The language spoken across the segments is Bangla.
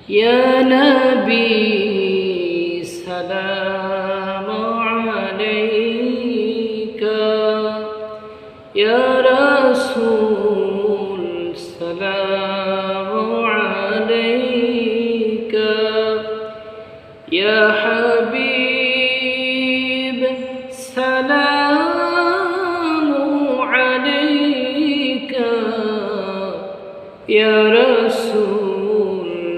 يا نبي سلام عليك يا رسول سلام عليك يا حبيب سلام عليك يا رسول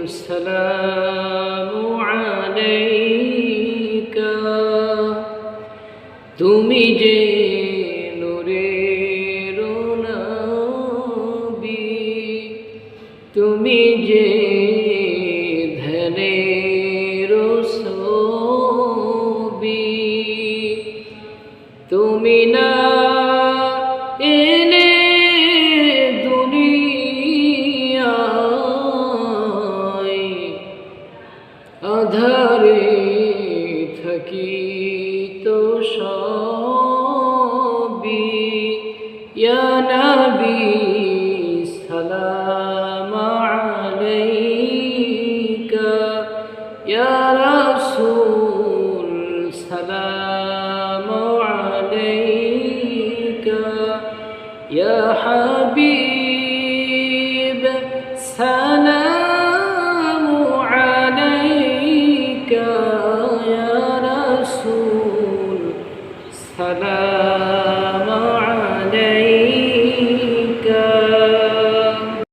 سلام عليك তুমি যে নূরের নবী তুমি যে ধ্যানের ছবি তুমি না এলে দুনিয়ায় আধারে থাকি তো সবই ইয়া নবী সালাম আলাইকা ইয়া রাসূল সালাম আলাইকা ইয়া হাবিব সালাম আলাইকা ইয়া রাসূল সালাম